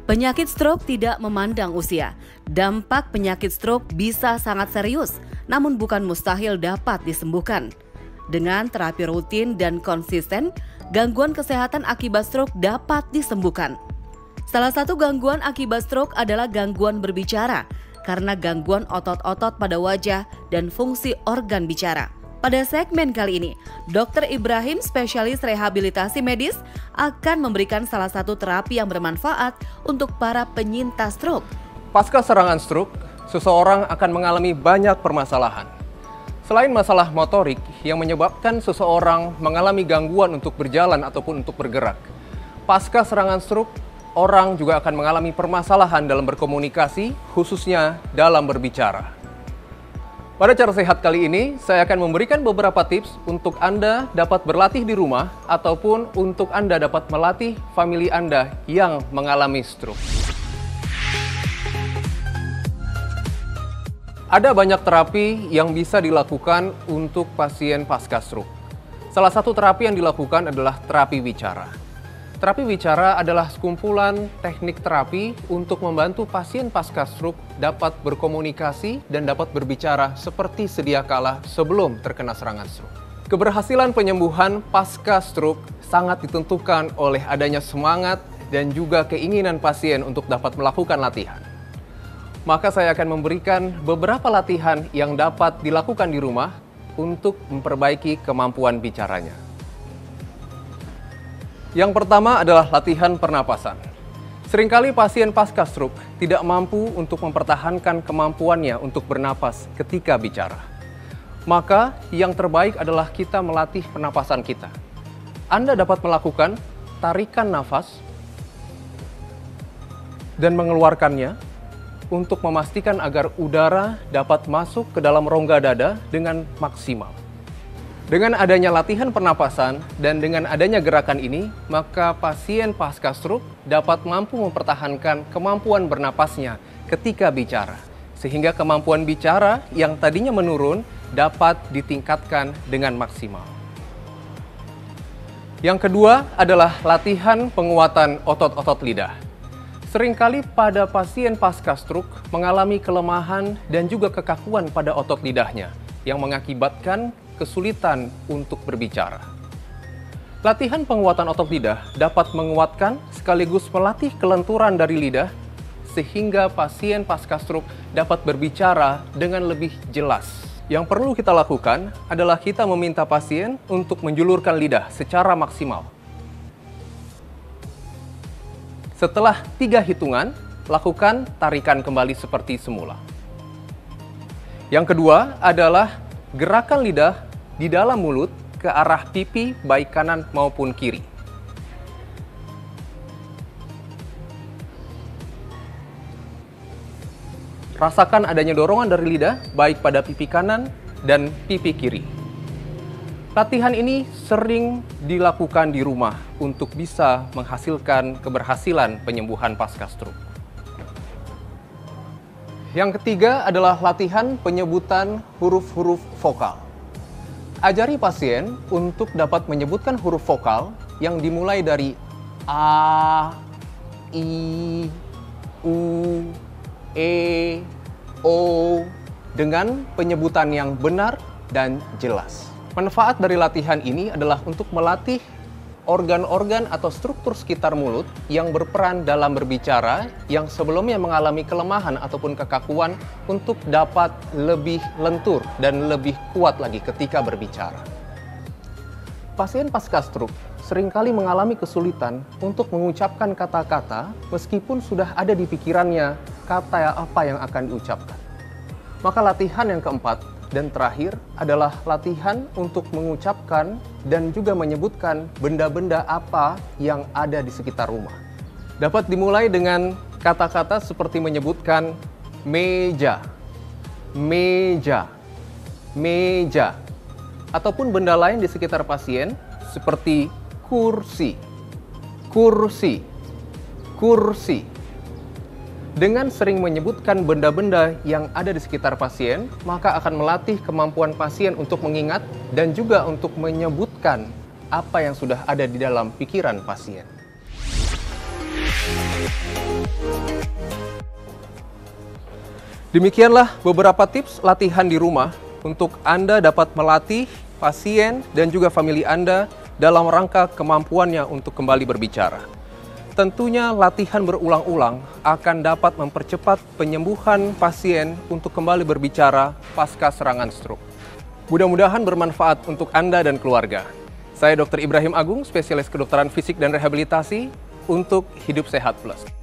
Penyakit stroke tidak memandang usia. Dampak penyakit stroke bisa sangat serius, namun bukan mustahil dapat disembuhkan. Dengan terapi rutin dan konsisten, gangguan kesehatan akibat stroke dapat disembuhkan. Salah satu gangguan akibat stroke adalah gangguan berbicara, karena gangguan otot-otot pada wajah dan fungsi organ bicara. Pada segmen kali ini, Dr. Ibrahim, spesialis rehabilitasi medis, akan memberikan salah satu terapi yang bermanfaat untuk para penyintas stroke. Pasca serangan stroke, seseorang akan mengalami banyak permasalahan. Selain masalah motorik yang menyebabkan seseorang mengalami gangguan untuk berjalan ataupun untuk bergerak, pasca serangan stroke, orang juga akan mengalami permasalahan dalam berkomunikasi, khususnya dalam berbicara. Pada Cara Sehat kali ini, saya akan memberikan beberapa tips untuk Anda dapat berlatih di rumah ataupun untuk Anda dapat melatih famili Anda yang mengalami stroke. Ada banyak terapi yang bisa dilakukan untuk pasien pasca stroke. Salah satu terapi yang dilakukan adalah terapi bicara. Terapi bicara adalah sekumpulan teknik terapi untuk membantu pasien pasca stroke dapat berkomunikasi dan dapat berbicara seperti sedia kala sebelum terkena serangan stroke. Keberhasilan penyembuhan pasca stroke sangat ditentukan oleh adanya semangat dan juga keinginan pasien untuk dapat melakukan latihan. Maka saya akan memberikan beberapa latihan yang dapat dilakukan di rumah untuk memperbaiki kemampuan bicaranya. Yang pertama adalah latihan pernapasan. Seringkali pasien pasca stroke tidak mampu untuk mempertahankan kemampuannya untuk bernapas ketika bicara. Maka yang terbaik adalah kita melatih pernapasan kita. Anda dapat melakukan tarikan nafas dan mengeluarkannya untuk memastikan agar udara dapat masuk ke dalam rongga dada dengan maksimal. Dengan adanya latihan pernapasan dan dengan adanya gerakan ini, maka pasien pasca stroke dapat mampu mempertahankan kemampuan bernapasnya ketika bicara. Sehingga kemampuan bicara yang tadinya menurun dapat ditingkatkan dengan maksimal. Yang kedua adalah latihan penguatan otot-otot lidah. Seringkali pada pasien pasca stroke mengalami kelemahan dan juga kekakuan pada otot lidahnya yang mengakibatkan kesulitan untuk berbicara. Latihan penguatan otot lidah dapat menguatkan sekaligus melatih kelenturan dari lidah sehingga pasien pasca stroke dapat berbicara dengan lebih jelas. Yang perlu kita lakukan adalah kita meminta pasien untuk menjulurkan lidah secara maksimal. Setelah 3 hitungan, lakukan tarikan kembali seperti semula. Yang kedua adalah gerakan lidah di dalam mulut ke arah pipi baik kanan maupun kiri. Rasakan adanya dorongan dari lidah baik pada pipi kanan dan pipi kiri. Latihan ini sering dilakukan di rumah untuk bisa menghasilkan keberhasilan penyembuhan pasca stroke. Yang ketiga adalah latihan penyebutan huruf-huruf vokal. Ajari pasien untuk dapat menyebutkan huruf vokal yang dimulai dari A, I, U, E, O dengan penyebutan yang benar dan jelas. Manfaat dari latihan ini adalah untuk melatih organ-organ atau struktur sekitar mulut yang berperan dalam berbicara yang sebelumnya mengalami kelemahan ataupun kekakuan untuk dapat lebih lentur dan lebih kuat lagi ketika berbicara. Pasien pasca stroke seringkali mengalami kesulitan untuk mengucapkan kata-kata meskipun sudah ada di pikirannya kata apa yang akan diucapkan. Maka latihan yang keempat dan terakhir adalah latihan untuk mengucapkan dan juga menyebutkan benda-benda apa yang ada di sekitar rumah. Dapat dimulai dengan kata-kata seperti menyebutkan meja, meja, meja, ataupun benda lain di sekitar pasien seperti kursi, kursi, kursi. Dengan sering menyebutkan benda-benda yang ada di sekitar pasien, maka akan melatih kemampuan pasien untuk mengingat dan juga untuk menyebutkan apa yang sudah ada di dalam pikiran pasien. Demikianlah beberapa tips latihan di rumah untuk Anda dapat melatih pasien dan juga famili Anda dalam rangka kemampuannya untuk kembali berbicara. Tentunya latihan berulang-ulang akan dapat mempercepat penyembuhan pasien untuk kembali berbicara pasca serangan stroke. Mudah-mudahan bermanfaat untuk Anda dan keluarga. Saya Dr. Ibrahim Agung, spesialis kedokteran fisik dan rehabilitasi untuk Hidup Sehat Plus.